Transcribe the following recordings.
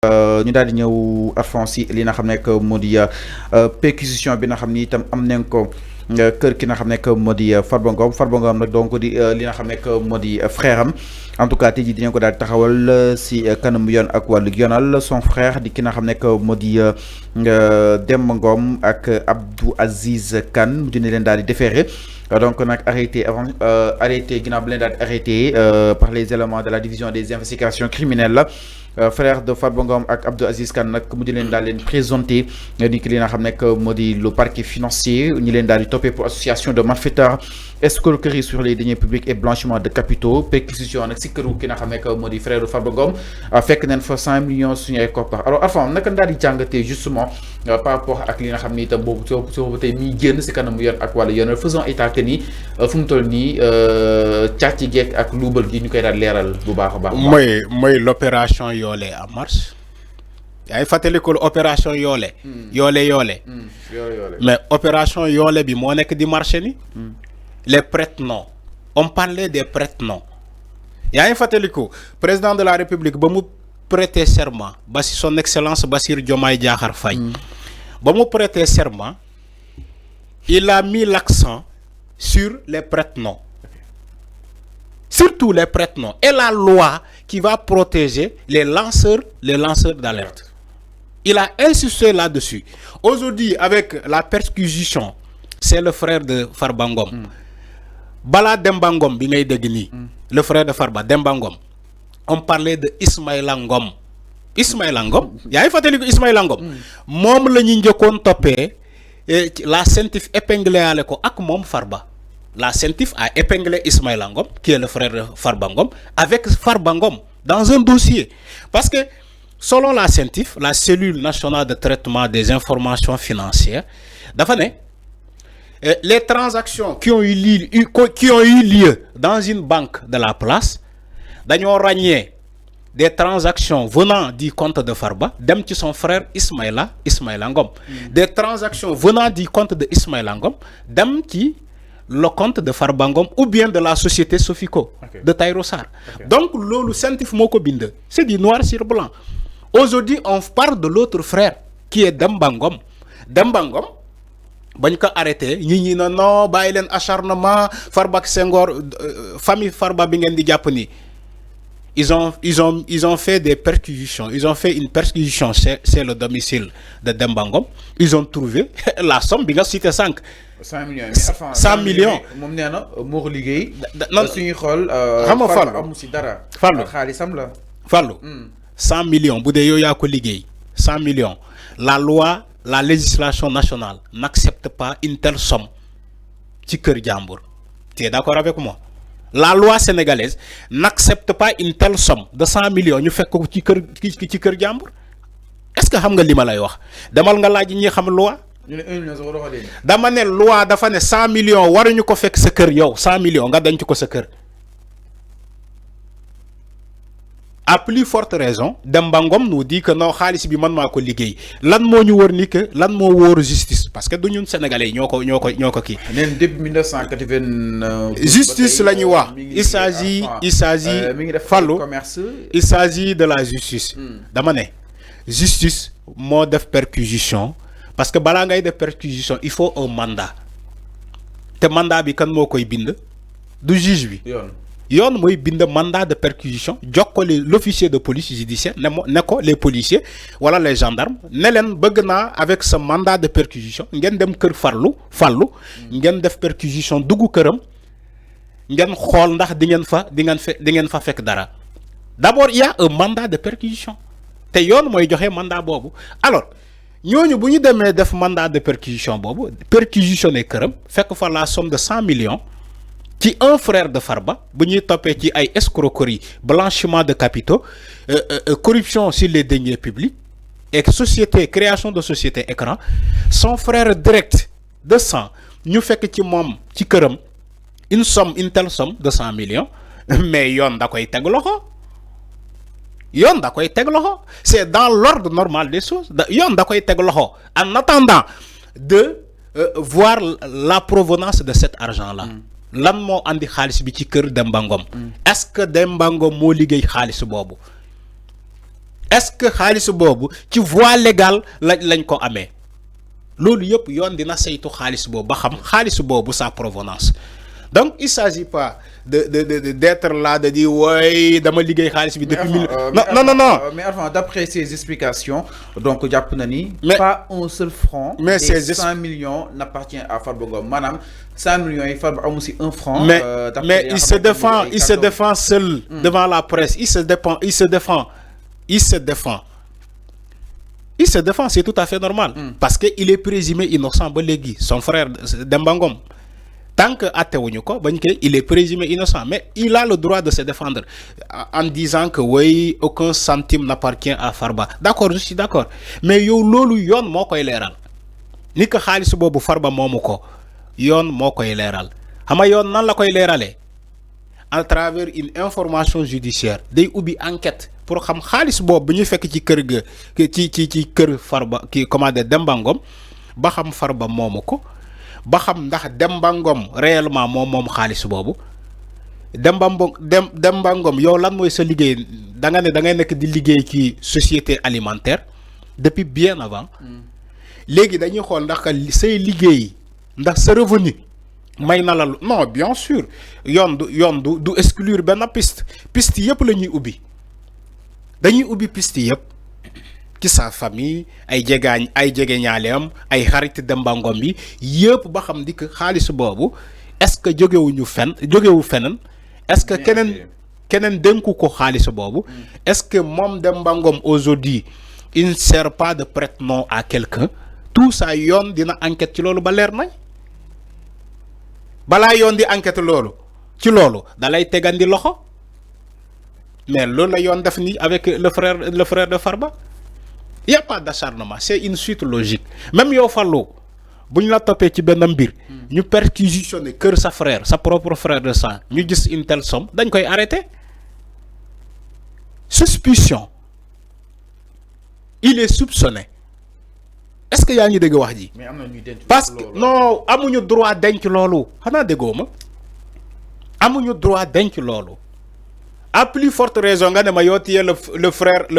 ñu daal di ñëw Alphonse li nga xam ne que moo di perquisition bi nga xam ni itam am nañ ko kër ki nga xam ne que moo di Farba Ngom nag donc di li nga xam ne que moo di frère am en tout cas tey jii dinañ ko daal di taxawal si kanamu yoon ak wàllu yoonal son frère di ki nga xam ne que moo di Demba Ngom ak Abdou Aziz Kane dina leen daal di déféré donc nag arrêté ginnaaw bi leen daal di arrêté par les éléments de la division des investigations criminelles frère de Farba Ngom ak Abdou Aziz Kane nag mu di leen daal leen présenté ni ki li nga xam ne que moo di le parquet financier ñi leen daal di toppee pour association de malfaiteurs escroquerie sur les deniers publics et blanchiment de capitaux perquisition nag si këru ki nga xam ne que moo di frère de Farba Ngom fekk nañ fa 100 millions suñu ay koppar alors Alphonse naka daal di jàngatee justement par rapport ak li nga xam ni itam boobu soo tey miy génn si kanamu yoon ak wàllu yoon faisons état que ni fu mu toll nii càcc geek ak luubal gi ñu koy daal leeral bu baax a baax. mooy l'opération Yoole en marche yaay fàttalikul opération Yoole. Yoole. mais opération Yoole bi moo nekk di marché ni les prête-noms on parlait des prête-noms yaay fàttaliku président de la République ba mu prêter serment ba si son excellence Bassirou Diomaye Diakhar Faye ba mu prêter serment il a mis l'accent sur les prête-noms. Surtout les prête-noms et la loi qui va protéger les lanceurs d'alerte. Il a insisté là-dessus. Aujourd'hui, avec la perquisition, c'est le frère de Farba Ngom. Bala Demba Ngom, le frère de Farba, Demba Ngom. On parlait de Ismaïla Ngom. Ismaïla Ngom, il y a une Ismaïla Ngom. Mom le njëkkoon topé la CENTIF épinglé ale ko ak mom Farba. La CENTIF a épinglé Ismaïla Ngom, qui est le frère de Farba Ngom, avec Farba Ngom dans un dossier. Parce que, selon la CENTIF, la cellule nationale de traitement des informations financières, les transactions qui ont eu lieu dans une banque de la place, d'ailleurs ragné des transactions venant du compte de Farba, dem ci son frère Ismaïla Ngom. Des transactions venant du compte de Ismaïla Ngom, dem ci le compte de Farba Ngom ou bien de la société Sofico de Tahirou Sarr. Donc, le CENTIF moko binde, c'est du noir sur blanc. Aujourd'hui, on parle de l'autre frère qui est Demba Ngom. Demba Ngom, bañ ko arrêté, ñi non, bàyyi leen acharnement, Farba ak Senghor, famille Farba bi ngeen di jàpp ni. Ils ont fait des perquisitions. Ils ont fait une perquisition c'est le domicile de Demba Ngom. Ils ont trouvé la somme, bi nga cité 5. 100 millions. 100 millions. Moom nee na moo ko liggéey. non suñuy xool. xam nga Fallou amu si dara. Fallou xaalisam la. Fallou 100 millions bu dee yow yaa ko liggéey 100 millions. La loi, la législation nationale n'accepte pas une telle somme ci kër jàmbur. Tu es d'accord avec moi? La loi sénégalaise n'accepte pas une telle somme de 100 millions ñu fekk ko ci kër jàmbur. Est-ce que xam nga li ma lay wax demal nga laaj ñi xam loi. ñu ne 1 million sax war a dama ne loi dafa ne 100 millions waruñu ko fekk sa kër yow 100 millions nga denc ko sa kër. À plus forte raison Demba Ngom nous dit que non xaalis bi man maa ko liggéey lan moo ñu wër ni que lan moo wóoru justice parce que du ñun sénégalais yi ñoo ko kii. neen depuis 1980. justice la ñuy wax il s'agit Fallou il s'agit de la justice. dama ne justice moo def perquisition parce que balaa ngay def perquisition il faut un mandat te mandat bi kan moo koy bind du juge bi. yoon mooy bind mandat de perquisition jox ko l'officier de police judiciaire ne ko les policiers wala les gendarmes ne leen bëgg naa avec ce mandat de perquisition ngeen dem kër Fallou ngeen def perquisition dugg këram ngeen xool ndax di ngeen fa fekk dara. D'abord il y a un mandat de perquisition te yoon mooy joxe mandat boobu alors ñooñu bu ñu demee def mandat de perquisition boobu perquisitionner këram fekk fa la somme de 100 millions. Qui un frère de Farba, bu ñuy topé ci ay escroquerie, blanchiment de capitaux, corruption sur les deniers publics et création de société écran, son frère direct de sang, ñu fekk ci mom ci kërëm une telle somme de 100 millions, mais yoon da koy tégg loxo. C'est dans l'ordre normal des choses. Yoon da koy tégg loxo en attendant de voir la provenance de cet argent-là. Lan moo andi xaalis bi ci kër Demba Ngom. Est-ce que Demba Ngom moo liggéey xaalis boobu? est-ce que xaalis boobu ci voie légale lañ ko amee loolu yëpp yoon dina saytu xaalis boobu ba xam xaalis boobu sa provenance. Donc il s'agit pas d'être là de dire ouais dama liggéey xaalis bi depuis non. Mais enfin d'après ces explications donc jàpp na ni pas un seul franc mais des 100 millions n'appartient à Farba Ngom maanaam 100 millions yi Farba amu si un franc. Mais il se défend seul devant la presse. Il se défend, c'est tout à fait normal. Parce qu'il est présumé innocent ba légui, son frère Demba Ngom. Tant que il est présumé innocent, mais il a le droit de se défendre en disant que oui, aucun centime n'appartient à Farba. D'accord, je suis d'accord. Mais yo lolu yon mo koy léral. Ni que xaliss bobu Farba momuko. Yon mo koy léral. Xama yon nan la koy léralé? À travers une information judiciaire, day ubi enquête pour xam xaliss bobu ñu fekk ci kër ga ci kër Farba ki commandé Demba Ngom ba xam Farba momuko. Ba xam ndax Demba Ngom réellement moom xaalis boobu Demba Ngom yow lan mooy sa liggéey da ngay nekk di liggéey ci société alimentaire depuis bien avant léegi dañuy xool ndax say liggéey ndax sa revenu may na la non bien sûr yoon du exclure benn piste yëpp la ñuy ubbi dañuy ubbi piste yëpp ci sa famille ay jegeñaaleem ay xarit Demba Ngom bi yëpp ba xam di que xaalis boobu est-ce que jógewu feneen est-ce que keneen dénku ko xaalis boobu est-ce que moom Demba Ngom aujourd'hui il ne sert pas de prête-nom à quelqu'un tout ça yoon dina enquête ci loolu ba leer nañ balaa yoon di enquête loolu ci loolu dalay tegandi loxo mais loolu la yoon def ni avec le frère de Farba. Il n'y a pas d'acharnement, c'est une suite logique. Même yo fallo, si nous topé ci benn mbir, ñu perquisitionner cœur sa frère, sa propre frère de sang, ñu gis une telle somme, dañ koy arrêter. Suspicion. Il est soupçonné. Est-ce que y a ñu dégg wax ji? Parce que non, amuñu droit denc lolu. Xana déggoo ma? Amuñu droit denc lolu. À plus forte raison nga ne ma yow le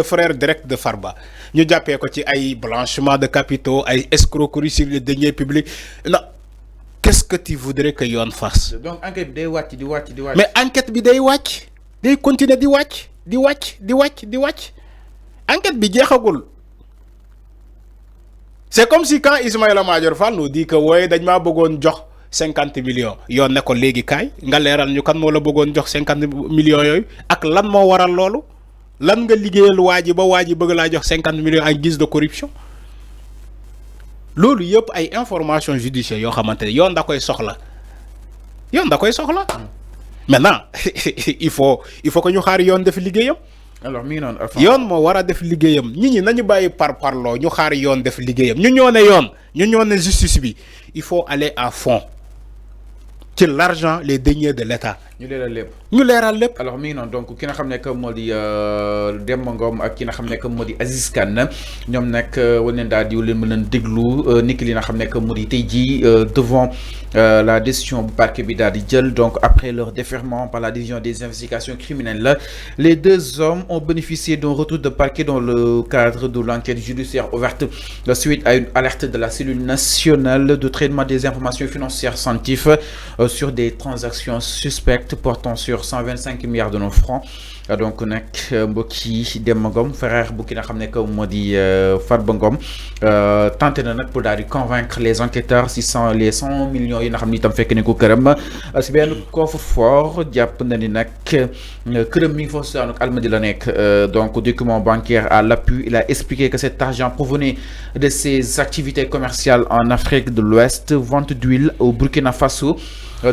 frère direct de Farba ñu jappé ko ci ay blanchiment de capitaux ay escroquerie sur les deniers publics. Non, qu'est-ce que tu voudrais que yoon fasse? Donc enquête bi day wacc di wacc. Mais enquête bi day wacc, day continuer di wacc. Enquête bi jeexagul. C'est comme si quand Ismaïla Madior Fall nous dit que ouais dañ ma bëggoon jox 50 millions yoon ne ko léegi kaay nga leeral ñu kan moo la bëggoon jox 50 millions yooyu ak lan moo waral loolu lan nga liggéeyal waa ji ba waa ji bëgg laa jox 50 millions en guise de corruption loolu yëpp ay information judiciaire yoo xamante ne yoon da koy soxla maintenant il faut que ñu xaar yoon def liggéeyam. Alors mi ngi noonu yoon moo war a def liggéeyam nit ñi nañu bàyyi parloo ñu xaar yoon def liggéeyam ñu ñoo ne justice bi il faut aller à fond. C'est l'argent, les deniers de l'État. Ñu leeral lépp. Alors mi ngi noonu donc ki nga xam ne que moo di Demba Ngom ak ki nga xam ne que moo di Aziz Kane ñoom nag war nañ daal di leen mën a déglu niki li nga xam ne que moo di tey jii devant la décision bu parquet bi daal di jël donc après leur déferment par la division des investigations criminelles les deux hommes ont bénéficié d'un retour de parquet dans le cadre de l'enquête judiciaire ouverte suite à une alerte de la cellule nationale de traitement des informations financières CENTIF sur des transactions suspectes portant sur 125 milliards de nos francs. Donc nag mbokki Demba Ngom frère bu ki nga xam ne que moo di Farba Ngom tenté na nag pour daal di convaincre les enquêteurs si les 100 millions yi nga xam ni itam fekk ne ko këram si benn coffre-fort jàpp na ni nag këram mi ngi foofu daanaka Almadi la nekk donc document bancaire à l'appui il a expliqué que cet argent provenait de ses activités commerciales en Afrique de l'Ouest, vente d'huile au Burkina Faso,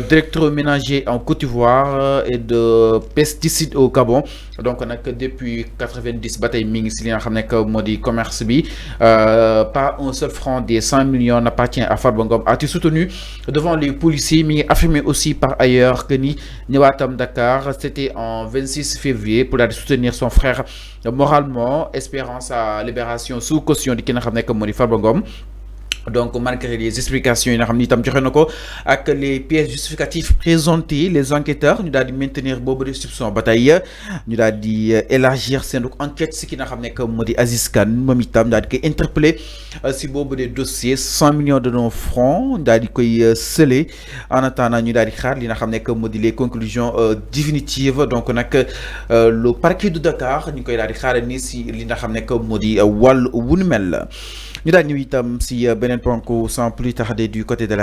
directeur ménager en Côte d'Ivoire et de pesticides au Gabon. Donc on a que depuis 90 batailles mi si li nga xam ne que moo di commerce bi pas un seul franc des 100 millions n'appartient à Farba Ngom. A-t-il soutenu devant les policiers mais affirmé aussi par ailleurs que ni ñëwaatam Dakar c'était en 26 février pour aller soutenir son frère moralement espérant sa libération sous caution di ki nga xam ne que moo di Farba Ngom. donc malgré les explications yi nga xam ni itam joxe na ko ak les pièces justificatives présentées les enquêteurs ñu daal di maintenir boobu de soupçon ba tey ñu daal di élargir seen enquête si ki nga xam ne que moo di Aziz Kane moom itam daal di koy interpellé si boobu de dossier 100 millions de nos francs daal di koy scellé en attendant ñu daal di xaar li nga xam ne que moo di les conclusions définitives donc nag le parquet de Dakar ñu koy daal di xaar ni si li nga xam ne que moo di wàllu wu nu mel ñu daal ñëw itam si beneen ponk sans plus tarder du côté de la